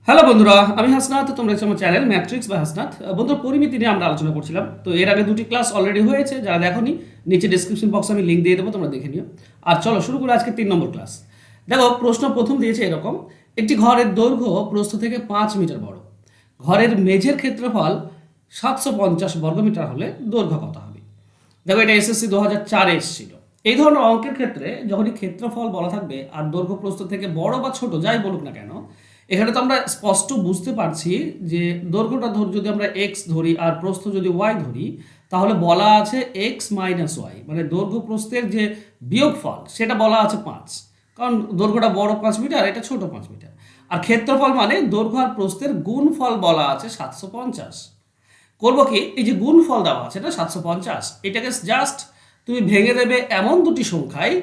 Hello বন্ধুরা, আমি হাসনাত। তোমরা দেখছো আমার চ্যানেল ম্যাট্রিক্স বা হাসনাত। বন্ধুরা, পরিমিতি নিয়ে আমরা আলোচনা করছিলাম। তো এর আগে দুটি ক্লাস অলরেডি হয়েছে, যারা দেখোনি নিচে ডিসক্রিপশন বক্সে আমি লিঙ্ক দিয়ে দেবো, তোমরা দেখে নিও। আর চলো শুরু করে আজকে 3 নম্বর ক্লাস। দেখো, প্রশ্ন প্রথম দিয়েছে এরকম: একটি ঘরের দৈর্ঘ্য প্রস্থ থেকে 5 মিটার বড়। ঘরের মেঝের ক্ষেত্রফল 750 বর্গমিটার হলে দৈর্ঘ্য কত হবে? দেখো, এটা এসএসসি 2004-এ এসেছিল। এই ধরনের অঙ্কের ক্ষেত্রে যখনই ক্ষেত্রফল বলা থাকবে আর দৈর্ঘ্য প্রস্থ থেকে বড় বা ছোট যাই বলুক না কেন, এখানে তো আমরা স্পষ্ট বুঝতে পারছি যে দৈর্ঘ্যটা যদি আমরা এক্স ধরি আর প্রস্থ যদি ওয়াই ধরি, তাহলে বলা আছে এক্স মাইনাস ওয়াই, মানে দৈর্ঘ্য প্রস্থের যে বিয়োগফল সেটা বলা আছে 5। কারণ দৈর্ঘ্যটা বড় 5 মিটার, এটা ছোট 5 মিটার। আর ক্ষেত্রফল মানে দৈর্ঘ্য আর প্রস্থের গুণফল বলা আছে 750। করবো কি, এই যে গুণফল দেওয়া আছে এটা 750, এটাকে জাস্ট তুমি ভেঙে দেবে এমন দুটি সংখ্যায়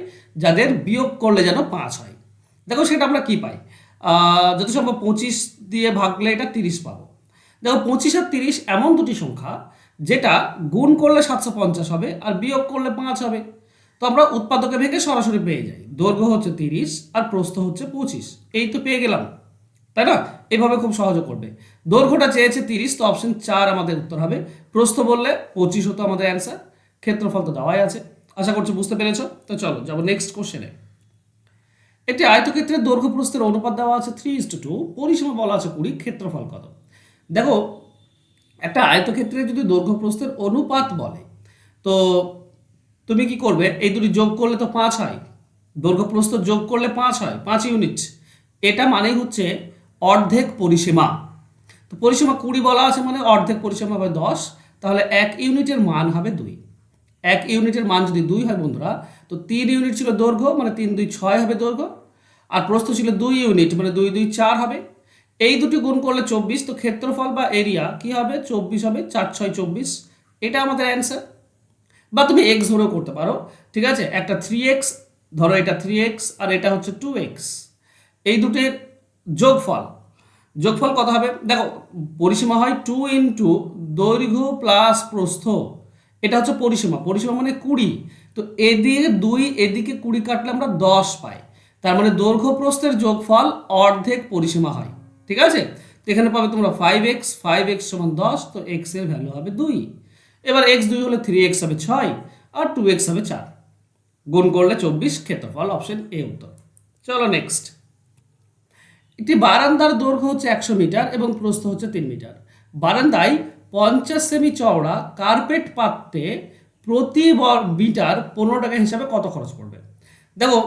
যাদের বিয়োগ করলে যেন 5 হয়। দেখো সেটা আমরা কি পাই, যত সম্ভব 25 দিয়ে ভাগলে এটা 30 পাবো। দেখো, 25 আর 30 এমন দুটি সংখ্যা যেটা গুণ করলে 750 হবে আর বিয়োগ করলে 5 হবে। তো আমরা উৎপাদকে ভেঙে সরাসরি পেয়ে যাই দৈর্ঘ্য হচ্ছে 30 আর প্রস্থ হচ্ছে 25। এই তো পেয়ে গেলাম, তাই না? এইভাবে খুব সহজে করবে। দৈর্ঘ্যটা চেয়েছে 30, তো অপশন 4 আমাদের উত্তর হবে। প্রস্থ বললে 25 হতো আমাদের অ্যান্সার। ক্ষেত্রফল তো দেওয়াই আছে। আশা করছি বুঝতে পেরেছো। তো চলো যাবো নেক্সট কোশ্চেনে। একটি আয়তক্ষেত্রের দৈর্ঘ্য প্রস্থের অনুপাত দেওয়া আছে 3:2, পরিসীমা বলা আছে 20, ক্ষেত্রফল কত? দেখো, একটা আয়তক্ষেত্রে যদি দৈর্ঘ্য প্রস্থের অনুপাত বলে, তো তুমি কি করবে, এই দুটি যোগ করলে তো 5 হয়। দৈর্ঘ্য প্রস্থ যোগ করলে 5 হয়, 5 ইউনিট। এটা মানেই হচ্ছে অর্ধেক পরিসীমা। তো পরিসীমা 20 বলা আছে মানে অর্ধেক পরিসীমা হবে 10। তাহলে 1 ইউনিটের মান হবে 2। 1 ইউনিটের মান যদি 2 হয় বন্ধুরা, তো 3 ইউনিট ছিল দৈর্ঘ্য, মানে 3 2 6 হবে দৈর্ঘ্য। আর প্রস্থ ছিল 2 ইউনিট, মানে 2 2 4 হবে। এই দুটি গুণ করলে 24। তো ক্ষেত্রফল বা এরিয়া কি হবে, 24 হবে, 4 6 24। এটা আমাদের অ্যান্সার। বা তুমি এক্স ধরেও করতে পারো, ঠিক আছে? একটা 3x ধরো, এটা 3x আর এটা হচ্ছে 2x। এই দুটির যোগফল যোগফল কত হবে? দেখো, পরিসীমা হয় 2 ইন্টু দৈর্ঘ্য প্লাস প্রস্থ। এটা হচ্ছে পরিসীমা। পরিসীমা মানে 20। তো এদিকে 2, এদিকে 20 কাটলে আমরা 10 পাই। তার মানে দৈর্ঘ্য প্রস্থের যোগফল অর্ধেক পরিসীমা হয়। ঠিক আছে? তো এখানে পাবে তোমরা 5x, 5x সমান 10। তো x এর ভ্যালু হবে 2। এবার x 2 হলে 3x হবে 6 আর 2x হবে 4। গুণ করলে 24, ক্ষেত্রফল অপশন এ উত্তর। চলো নেক্সট। একটি বারান্দার দৈর্ঘ্য হচ্ছে 100 মিটার এবং প্রস্থ হচ্ছে 3 মিটার। বারান্দায় 50 সেমি চওড়া কার্পেট পাততে প্রতি মিটার 15 টাকা হিসাবে কত খরচ পড়বে? দেখো,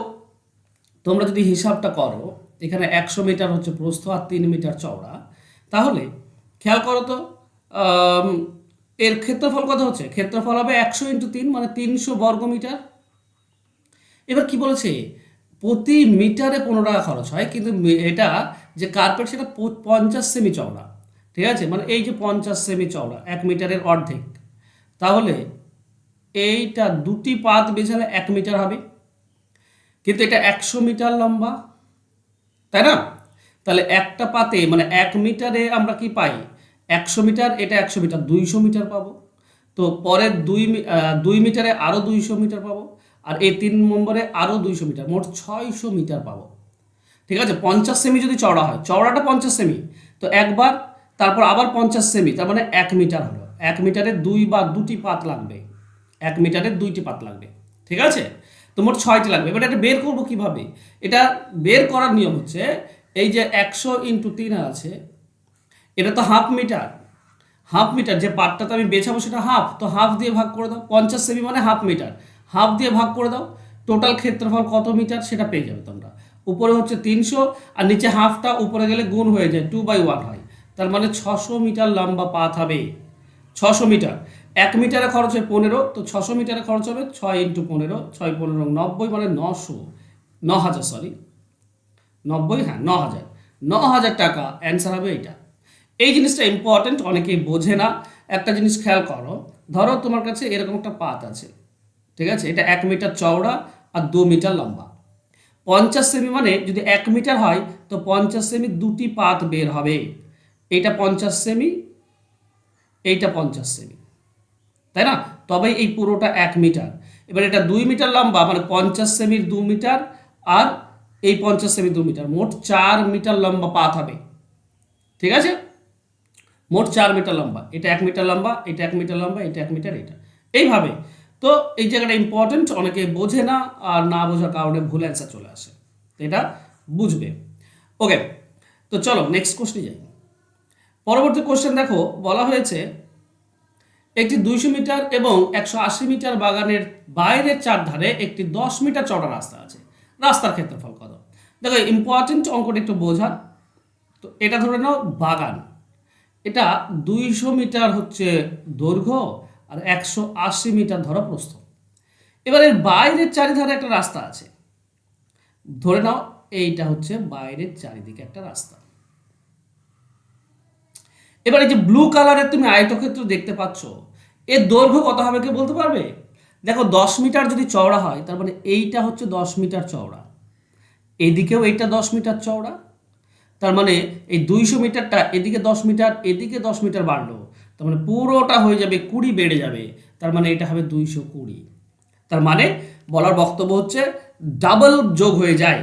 তোমরা যদি হিসাবটা করো, এখানে 100 মিটার হচ্ছে প্রস্থ আর 3 মিটার চওড়া, তাহলে খেয়াল করো তো, আম, এর ক্ষেত্রফল কত হচ্ছে? ক্ষেত্রফল হবে 100 ইন্টু 3, মানে 300 বর্গ মিটার। এবার কি বলেছে, প্রতি মিটারে 15 টাকা খরচ হয়, কিন্তু এটা যে কার্পেট সেটা 50 সেমি চওড়া। ঠিক আছে, মানে এই যে 50 সেমি চওড়া, 1 মিটারের অর্ধেক। তাহলে এইটা দুটি পাত বেছালে 1 মিটার হবে, কিন্তু এটা 100 মিটার লম্বা, তাই না? তাহলে একটা পাতে মানে 1 মিটারে আমরা কি পাই? 100 মিটার, এটা 100 মিটার, 200 মিটার পাবো। তো পরের 2 মিটারে আরও 200 মিটার পাবো। আর এই 3 নম্বরে আরও 200 মিটার, মোট 600 মিটার পাবো। ঠিক আছে, 50 সেমি যদি চওড়া হয়, চওড়াটা 50 সেমি, তো একবার, তারপর আবার 50 সেমি, তার মানে 1 মিটার হলো। 1 মিটারে দুটি পাত লাগবে। 1 মিটারে 2টি পাত লাগবে। ঠিক আছে, তো মোট 6টি লাগবে। এবার এটা বের করবো কিভাবে? এটা বের করার নিয়ম হচ্ছে, এই যে 100 ইন্টু 3 আছে, এটা তো হাফ মিটার। হাফ মিটার যে পার্টটাতে আমি বেছাবো সেটা হাফ, তো হাফ দিয়ে ভাগ করে দাও। 50 সেমি মানে হাফ মিটার, হাফ দিয়ে ভাগ করে দাও। টোটাল ক্ষেত্রফল কত মিটার সেটা পেয়ে যাবে তোমরা। উপরে হচ্ছে 300 আর নিচে হাফটা উপরে গেলে গুণ হয়ে যায়, 2/1 হয়। তার মানে 600 মিটার লম্বা পাত হবে। 600 মিটার। 1 মিটারে খরচ হয় 15, তো 600 মিটারে খরচ হবে 6 ইন্টু 15, 6 15 90, মানে 9,000, সরি 90, হ্যাঁ 9,000। 9,000 টাকা অ্যান্সার হবে এইটা। এই জিনিসটা ইম্পর্টেন্ট, অনেকেই বোঝে না। একটা জিনিস খেয়াল করো, ধরো তোমার কাছে এরকম একটা পাত আছে, ঠিক আছে? এটা 1 মিটার চওড়া আর 2 মিটার লম্বা। 50 সেমি মানে যদি 1 মিটার হয়, তো 50 সেমি দুটি পাত বের হবে। এইটা 50 সেমি, এইটা 50 সেমি, তাই না? তবে এই পুরোটা 1 মিটার। এবার এটা 2 মিটার লম্বা, মানে 50 সেমির 2 মিটার আর এই 50 সেমি 2 মিটার, মোট 4 মিটার লম্বা পাত হবে। ঠিক আছে, মোট 4 মিটার লম্বা, এটা 1 মিটার লম্বা, এটা 1 মিটার লম্বা, এটা 1 মিটার, এটা এইভাবে। তো এই জায়গাটা ইম্পর্টেন্ট, অনেকে বোঝে না, আর না বোঝার কারণে ভুল অ্যান্সার চলে আসে, তো এটা বুঝবে। ওকে, তো চলো নেক্সট কোশ্চেনে যাই। পরবর্তী কোশ্চেন দেখো, বলা হয়েছে একটি 200 মিটার এবং 180 মিটার বাগানের বাইরের চারধারে একটি 10 মিটার চওড়া রাস্তা আছে, রাস্তার ক্ষেত্রফল কত? দেখো ইম্পর্টেন্ট অঙ্কটা একটু বোঝার। তো এটা ধরে নাও বাগান, এটা 200 মিটার হচ্ছে দৈর্ঘ্য আর 180 মিটার ধরো প্রস্থ। এবার এর বাইরের চারিধারে একটা রাস্তা আছে, ধরে নাও এইটা হচ্ছে বাইরের চারিদিকে একটা রাস্তা। এবার এই যে ব্লু কালারের তুমি আয়তক্ষেত্র দেখতে পাচ্ছ, এর দৈর্ঘ্য কত হবে কে বলতে পারবে? দেখো 10 মিটার যদি চওড়া হয়, তার মানে এইটা হচ্ছে 10 মিটার চওড়া, এদিকেও এইটা 10 মিটার চওড়া, তার মানে এই 200 মিটারটা এদিকে 10 মিটার, এদিকে 10 মিটার বাড়লো, তার মানে পুরোটা হয়ে যাবে 20 বেড়ে যাবে, তার মানে এটা হবে 220। তার মানে বলার বক্তব্য হচ্ছে ডাবল যোগ হয়ে যায়,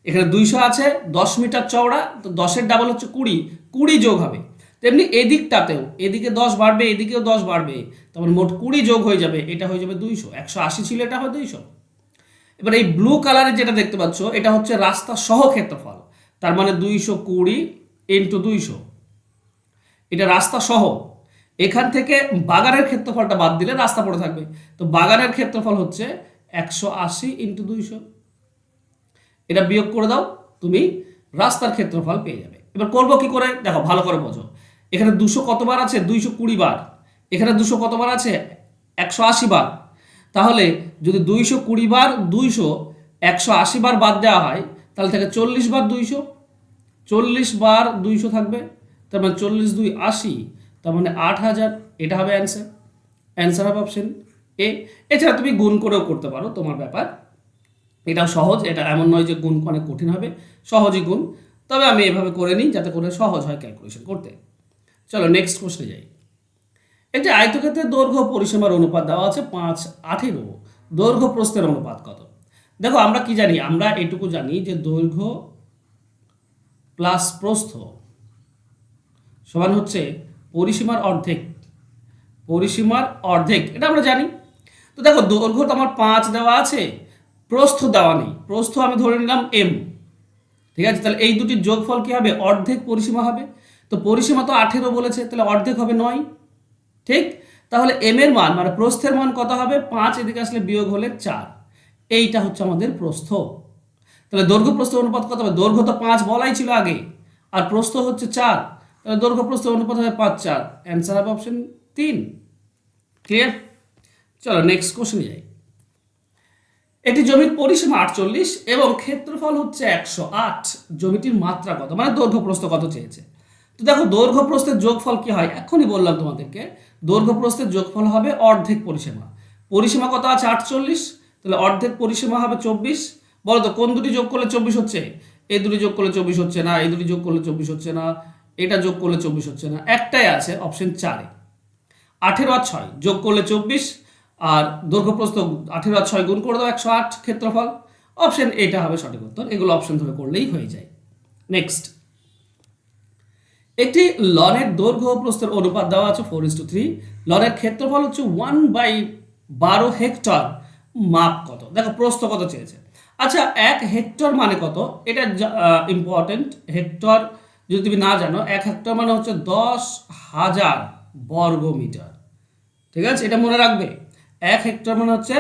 এখানে 200 আছে, 10 মিটার চওড়া, তো 10-এর ডাবল হচ্ছে 20, 20 যোগ হবে। তেমনি এদিকটাতেও, এদিকে 10 বাড়বে, এদিকেও 10 বাড়বে, তার মানে মোট 20 যোগ হয়ে যাবে, এটা হয়ে যাবে 200, 180 ছিল, এটা হয় 200। এবার এই ব্লু কালারের যেটা দেখতে পাচ্ছ, এটা হচ্ছে রাস্তা সহ ক্ষেত্রফল, তার মানে 220 ইন্টু 200, এটা রাস্তা সহ। এখান থেকে বাগানের ক্ষেত্রফলটা বাদ দিলে রাস্তা পড়ে থাকবে, তো বাগানের ক্ষেত্রফল হচ্ছে 180 ইন্টু 200, এটা বিয়োগ করে দাও, তুমি রাস্তার ক্ষেত্রফল পেয়ে যাবে। এবার করবো কি করে, দেখো ভালো করে বোঝো। এখানে 200 কতবার আছে? 220 বার। এখানে 200 কতবার আছে? 180 বার। তাহলে যদি 220 বার 200 180 বার বাদ দেওয়া হয়, তাহলে থাকে 40 বার 200, 40 বার 200 থাকবে, তার মানে 40 2 80, তার মানে 8000, এটা হবে অ্যান্সার। অ্যান্সার হবে অপশন এ। এছাড়া তুমি গুণ করেও করতে পারো, তোমার ব্যাপার, এটাও সহজ, এটা এমন নয় যে গুণ অনেক কঠিন হবে, সহজই গুণ, তবে আমি এভাবে করে নিই যাতে করে সহজ হয় ক্যালকুলেশন করতে। চলো নেক্সট কোশ্চেনে যাই। একটি আয়তক্ষেত্রের দৈর্ঘ্য পরিসীমার অনুপাত দেওয়া আছে 5/18, দৈর্ঘ্য প্রস্থের অনুপাত কত? দেখো আমরা কি জানি, আমরা এটুকু জানি যে দৈর্ঘ্য প্লাস প্রস্থ সমান হচ্ছে পরিসীমার অর্ধেক, পরিসীমার অর্ধেক, এটা আমরা জানি। তো দেখো দৈর্ঘ্য তো আমার 5 দেওয়া আছে, প্রস্থ দেওয়া নেই, প্রস্থ আমি ধরে নিলাম m, ঠিক আছে, তাহলে এই দুটির যোগফল কি হবে? অর্ধেক পরিসীমা হবে। তো পরিসীমা তো 18 বলেছে, তাহলে অর্ধেক হবে 9, ঠিক। তাহলে m এর মান মানে প্রস্থের মান কত হবে? 5 এদিকে আসলে বিয়োগ হলে 4, এইটা হচ্ছে আমাদের প্রস্থ। তাহলে দৈর্ঘ্য প্রস্থ অনুপাত কত হবে? দৈর্ঘ্য তো 5 বলাই ছিল আগে, আর প্রস্থ হচ্ছে 4, তাহলে দৈর্ঘ্য প্রস্থ অনুপাত হবে 5/4, অ্যান্সার হবে অপশন 3। ক্লিয়ার? চলো নেক্সট কোশ্চেনে যাই। একটি জমির পরিসীমা 48 এবং ক্ষেত্রফল হচ্ছে 108, জমিটির মাত্রা কত? মানে দৈর্ঘ্য প্রস্থ কত চেয়েছে। তো দেখো দৈর্ঘ্য প্রস্থের যোগফল কি হয়, এখনই বললাম তোমাদেরকে, দৈর্ঘ্য প্রস্থের যোগফল হবে অর্ধেক পরিসীমা। পরিসীমা কত আছে? 48, তাহলে অর্ধেক পরিসীমা হবে 24। বলো তো কোন দুটি যোগ করলে 24 হচ্ছে? এই দুটি যোগ করলে 24 হচ্ছে না, এই দুটি যোগ করলে 24 হচ্ছে না, এটা যোগ করলে 24 হচ্ছে না, একটাই আছে অপশন 4-এ। 18 আর 6 যোগ করলে 24, আর দৈর্ঘ্য প্রস্থ 18 আর 6 গুণ করে দাও, 108 ক্ষেত্রফল, অপশন এটা হবে সঠিক উত্তর। এগুলো অপশন ধরে করলেই হয়ে যায়। নেক্সট, একটি লনের দৈর্ঘ্য ও প্রস্থের অনুপাত দেওয়া আছে 4:3, লনের ক্ষেত্রফল হচ্ছে 1/12 হেক্টর, মাপ কত? দেখো প্রস্থ কত চেয়েছে। আচ্ছা 1 হেক্টর মানে কত, এটা ইম্পর্টেন্ট। হেক্টর যদি তুমি না জানো, 1 হেক্টর মানে হচ্ছে 10,000 বর্গ মিটার, ঠিক আছে, এটা মনে রাখবে। 1 হেক্টর মানে হচ্ছে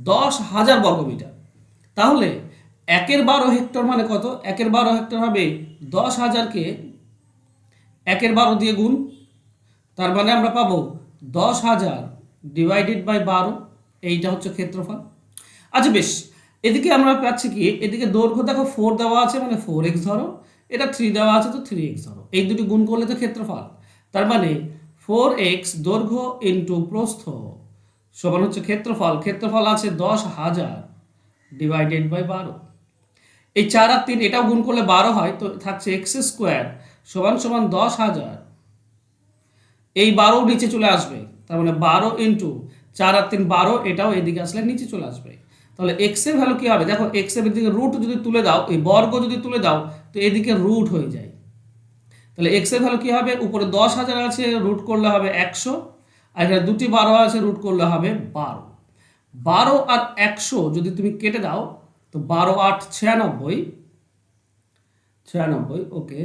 10,000 বর্গ মিটার। তাহলে 1/12 হেক্টর মানে কত? 1/12 হেক্টর হবে 10,000-কে 1/12 দিয়ে গুণ, তার মানে আমরা পাবো 10,000 ডিভাইডেড বাই 12, এইটা হচ্ছে ক্ষেত্রফল। আচ্ছা বেশ, এদিকে আমরা পাচ্ছি কি, এদিকে দৈর্ঘ্য দেখো 4 দেওয়া আছে, মানে 4x ধরো, এটা 3 দেওয়া আছে, তো 3x ধরো, এই দুটি গুণ করলে তো ক্ষেত্রফল, তার মানে 4x দৈর্ঘ্য ইন্টু প্রস্থ সমান হচ্ছে ক্ষেত্রফল। ক্ষেত্রফল আছে 10,000 ডিভাইডেড বাই 12, এই 4 আর 3 এটাও গুণ করলে 12 হয়, তো থাকছে x² সমান সমান 10,000, এই 12 নিচে চলে আসবে, তার মানে 12 ইন্টু 4 আর 3 12, এটাও এদিকে আসলে নিচে চলে আসবে। তাহলে এক্স এর ভ্যালু কি হবে? দেখো এক্স এর দিকে রুট যদি তুলে দাও, এই বর্গ যদি তুলে দাও, তো এদিকে রুট হয়ে যায়, তাহলে এক্স এর ভ্যালু কী হবে, উপরে 10,000 আছে, রুট করলে হবে 100, আর এখানে দুটি 12 আছে, রুট করলে হবে 12। 12 আর 100 যদি তুমি কেটে দাও, তো 12 8 96, 96, ওকে,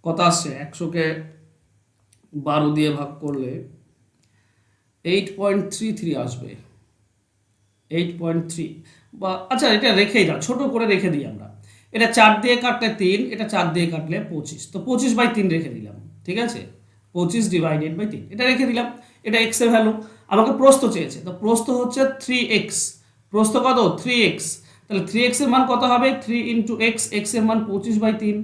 কত আসছে, 100কে 12 দিয়ে ভাগ করলে 8.33 আসবে, 8.3, বা আচ্ছা এটা রেখেই দাও, ছোট করে রেখে দিই আমরা। এটা 4 দিয়ে কাটলে 3, এটা 4 দিয়ে কাটলে 25, তো 25/3 রেখে দিলাম, ঠিক আছে, 25/3 এটা রেখে দিলাম। এটা এক্স এর ভ্যালু। আমাকে প্রস্থ চেয়েছে, তো প্রস্থ হচ্ছে 3x, প্রস্থ কত 3x, তাহলে 3x এর মান কত হবে, 3 ইন্টু এক্স, এক্স এর মান 25/3,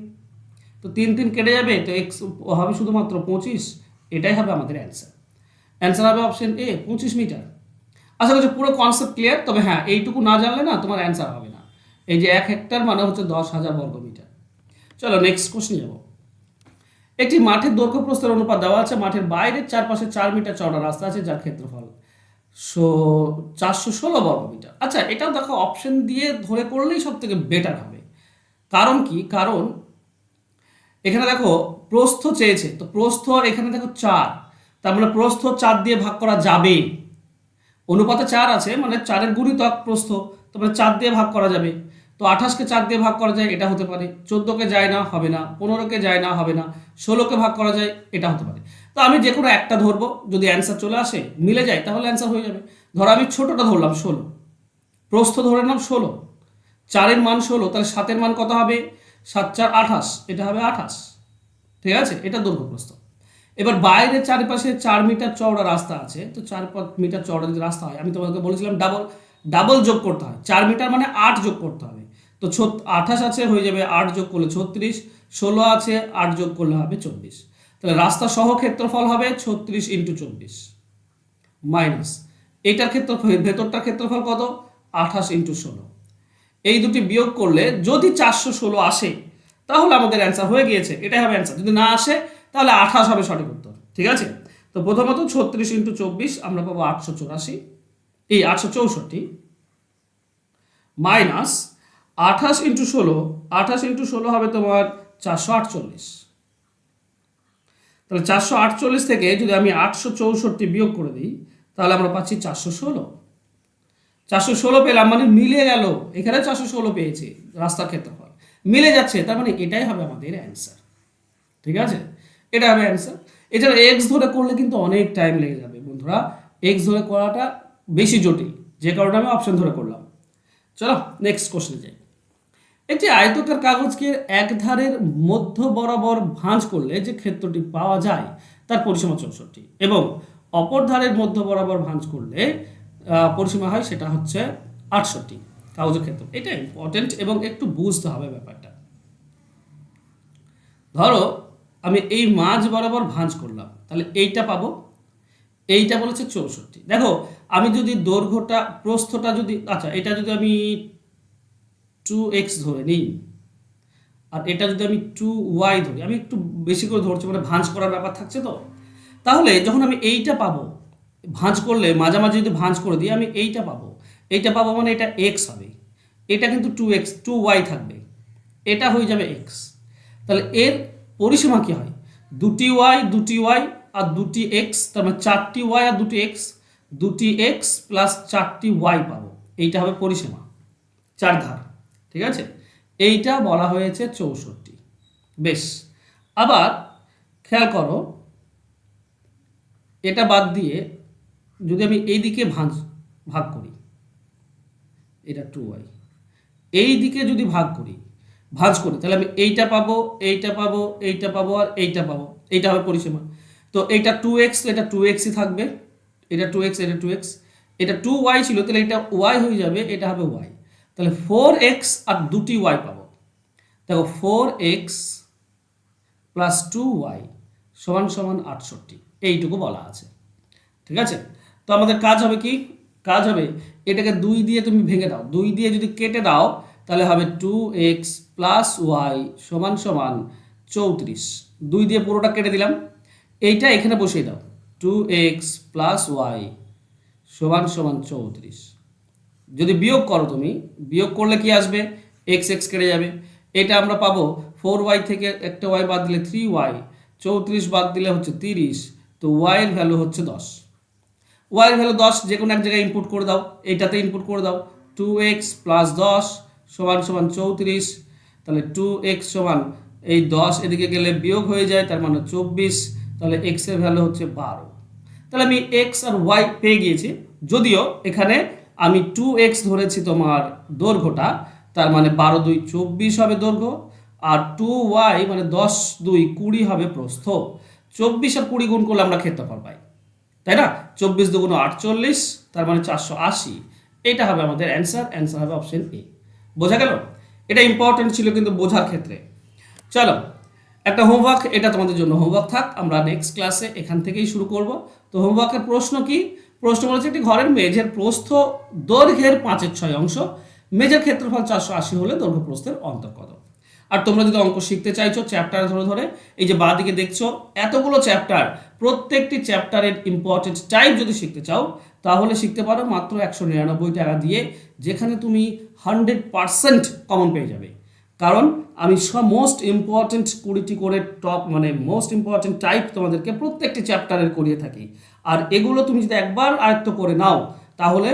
তো 3 3 কেটে যাবে, তো এক্স হবে শুধুমাত্র 25, এটাই হবে আমাদের অ্যান্সার। অ্যান্সার হবে অপশন এ 25 মিটার। আশা করছি পুরো কনসেপ্ট ক্লিয়ার। তবে হ্যাঁ, এইটুকু না জানলে না তোমার অ্যান্সার হবে না। এই যে 1 হেক্টর মানে হচ্ছে 10,000 বর্গমিটার। চলো নেক্সট কোশ্চেন যাব। একটি মাঠের দৈর্ঘ্য প্রস্থের অনুপাত দেওয়া আছে। মাঠের বাইরের চারপাশে 4 মিটার চওড়া রাস্তা আছে, যার ক্ষেত্রফল 416 বর্গমিটার। আচ্ছা, এটাও দেখো অপশন দিয়ে ধরে করলেই সব থেকে বেটার হবে। কারণ কি, কারণ এখানে দেখো প্রস্থ চেয়েছে, তো প্রস্থ এখানে দেখো 4, তার মানে প্রস্থ 4 দিয়ে ভাগ করা যাবে। অনুপাতে 4 আছে মানে 4-এর গুণিতক প্রস্থ, তারপরে 4 দিয়ে ভাগ করা যাবে। তো 28কে 4 দিয়ে ভাগ করা যায়, এটা হতে পারে। 14কে যায় না, হবে না। 15কে যায় না, হবে না। 16কে ভাগ করা যায়, এটা হতে পারে। তো আমি যে কোনো একটা ধরবো, যদি অ্যান্সার চলে আসে, মিলে যায়, তাহলে অ্যান্সার হয়ে যাবে। ধরো আমি ছোটটা ধরলাম 16, প্রস্থ ধরে নাম 16, 4-এর মান 16, তাহলে 7-এর মান কত হবে, 7 4 28, এটা হবে 28, ঠিক আছে, এটা দৈর্ঘ্য প্রস্থ। এবার বাইরে চারপাশে 4 মিটার চওড়া রাস্তা আছে, তো 4 মিটার চওড়া যদি রাস্তা হয়, আমি তোমাকে বলেছিলাম ডাবল যোগ করতে হয়, 4 মিটার মানে 8 যোগ করতে হবে। তো 28 আছে, হয়ে যাবে 8 যোগ করলে 36, 16 আছে 8 যোগ করলে হবে 24, তাহলে রাস্তা সহ ক্ষেত্রফল হবে 36 ইন্টু 24 মাইনাস এইটার ক্ষেত্রফল, ভেতরটার ক্ষেত্রফল কত, 28 ইন্টু 16। এই দুটি বিয়োগ করলে যদি 416 আসে, তাহলে আমাদের অ্যান্সার হয়ে গিয়েছে, এটাই হবে অ্যান্সার। যদি না আসে, তাহলে 28 হবে সঠিক উত্তর, ঠিক আছে। তো প্রথমত 36 ইন্টু 24 আমরা পাবো 884, এই 864 মাইনাস 28 ইন্টু 16, 28 ইন্টু 16 হবে তোমার 448। তাহলে 448 থেকে যদি আমি 864 বিয়োগ করে দিই, তাহলে আমরা পাচ্ছি 416। 416 পেলাম মানে মিলে গেল, এখানে 416 পেয়েছি, রাস্তার ক্ষেত্রফল মিলে যাচ্ছে, তার মানে এটাই হবে আমাদের অ্যান্সার, ঠিক আছে, এটা হবে অ্যান্সার। এছাড়া এক্স ধরে করলে কিন্তু অনেক টাইম লেগে যাবে বন্ধুরা, এক্স ধরে করাটা বেশি জটিল, যে কারণে আমি অপশন ধরে করলাম। চলো নেক্সট কোশ্চেনে যাই। একটি আয়তাকার কাগজকে এক ধারের মধ্য বরাবর ভাঁজ করলে যে ক্ষেত্রটি পাওয়া যায় তার পরিসীমা 64, এবং অপর ধারের মধ্য বরাবর ভাঁজ করলে পরিসীমা হয় সেটা হচ্ছে 68 কাগজের ক্ষেত্র। এটা ইম্পর্টেন্ট এবং একটু বুঝতে হবে ব্যাপারটা। ধরো আমি এই মাঝ বরাবর ভাঁজ করলাম, তাহলে এইটা পাবো, এইটা বলেছে 64। দেখো আমি যদি দৈর্ঘ্যটা প্রস্থটা যদি, আচ্ছা এটা যদি আমি 2x ধরে নিই, আর এটা যদি আমি 2y ধরি, আমি একটু বেশি করে ধরছি মানে ভাঁজ করার ব্যাপার থাকছে, তো তাহলে যখন আমি এইটা পাবো, ভাঁজ করলে মাঝামাঝি যদি ভাঁজ করে দিই, আমি এইটা পাবো, এইটা পাবো মানে এটা x হবে, এটা কিন্তু 2y থাকবে, এটা হয়ে যাবে x। তাহলে এর পরিসীমা কি হয়, দুটি y আর দুটি x, তার মানে 4টি y আর দুটি x, দুটি x প্লাস 4টি y পাবো, এইটা হবে পরিসীমা, 4 ধার, ঠিক আছে, এইটা বলা হয়েছে 64। বেশ, আবার খেয়াল করো, এটা বাদ দিয়ে যদি আমি এইদিকে ভাগ করি, এটা 2y, এই দিকে যদি ভাঁজ করি, তাহলে আমি এইটা পাবো, এইটা পাবো, এইটা পাবো, আর এইটা পাবো, এইটা হবে পরিসীমা। তো এইটা 2x, এটা 2xই থাকবে, এটা 2x, এটা 2x, এটা 2y ছিল, তাহলে এটা y হয়ে যাবে, এটা হবে y, তাহলে 4x আর দুটি y পাবো। দেখো 4x প্লাস 2y সমান সমান 68, এইটুকু বলা আছে, ঠিক আছে। তো আমাদের কাজ হবে কি, কাজ হবে এটাকে 2 দিয়ে তুমি ভেঙে দাও, 2 দিয়ে যদি কেটে দাও, তাহলে হবে 2x প্লাস y সমান সমান 34। 2 দিয়ে পুরোটা কেটে দিলাম, এইটা এখানে বসিয়ে দাও, 2x প্লাস y সমান সমান 34। যদি বিয়োগ করো, তুমি বিয়োগ করলে কি আসবে, x কেটে যাবে, এটা আমরা পাবো 4y থেকে একটা y বাদ দিলে 3y, 34 বাদ দিলে হচ্ছে 30, তো y এর ভ্যালু হচ্ছে 10। y এর ভ্যালু 10 যে কোনো এক জায়গায় ইনপুট করে দাও, এইটাতে ইনপুট করে দাও। 2x প্লাস 10 সমান সমান 34, তাহলে 2x সমান এই 10 এদিকে গেলে বিয়োগ হয়ে যায়, তার মানে 24, তাহলে x এর ভ্যালু হচ্ছে 12। তাহলে আমি x আর y পেয়ে গিয়েছি, যদিও এখানে আমি 2x ধরেছি তোমার দৈর্ঘ্যটা, তার মানে 12 2 24 হবে দৈর্ঘ্য, আর 2y মানে 10 2 20 হবে প্রস্থ। 24 আর 20 গুণ করলে আমরা ক্ষেত্রফল পাই, তাই না? 24 দুগুণ 48, তার মানে 480। এটা হবে আমাদের অ্যান্সার, অ্যান্সার হবে অপশন এ। বোঝা গেল? এটা ইম্পর্টেন্ট ছিল কিন্তু বোঝার ক্ষেত্রে। চলো একটা হোমওয়ার্ক, এটা তোমাদের জন্য হোমওয়ার্ক থাক, আমরা নেক্সট ক্লাসে এখান থেকেই শুরু করব। তো হোমওয়ার্কের প্রশ্ন কি? প্রশ্ন বলেছে একটি ঘরের মেঝের প্রস্থ দৈর্ঘ্যের 5/6 অংশ, মেঝের ক্ষেত্রফল 480 হলে দৈর্ঘ্য প্রস্থের অন্তর কত? আর তোমরা যদি অঙ্ক শিখতে চাইছো চ্যাপ্টার ধরে ধরে, এই যে বাঁ দিকে দেখছো এতগুলো চ্যাপ্টার, প্রত্যেকটি চ্যাপ্টারের ইম্পর্টেন্ট টাইপ যদি শিখতে চাও তাহলে শিখতে পারো মাত্র 199 টাকা দিয়ে, যেখানে তুমি 100% কমন পেয়ে যাবে। কারণ আমি সব মোস্ট ইম্পর্টেন্ট 20টি করে টপ মানে মোস্ট ইম্পর্টেন্ট টাইপ তোমাদেরকে প্রত্যেকটি চ্যাপ্টারের করিয়ে থাকি। আর এগুলো তুমি যদি একবার আয়ত্ত করে নাও তাহলে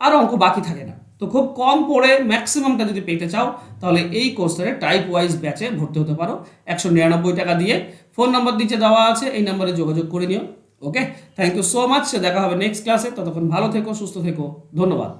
আর অঙ্ক বাকি থাকে না। তো খুব কম পড়ে ম্যাক্সিমামটা যদি পেতে চাও তাহলে এই কোর্সের টাইপ ওয়াইজ ব্যাচে ভর্তি হতে পারো 199 টাকা দিয়ে। ফোন নাম্বার নিচে দেওয়া আছে, এই নাম্বারে যোগাযোগ করে নিও। ওকে, থ্যাংক ইউ সো মাচ। দেখা হবে নেক্সট ক্লাসে, ততক্ষণ ভালো থেকো, সুস্থ থেকো, ধন্যবাদ।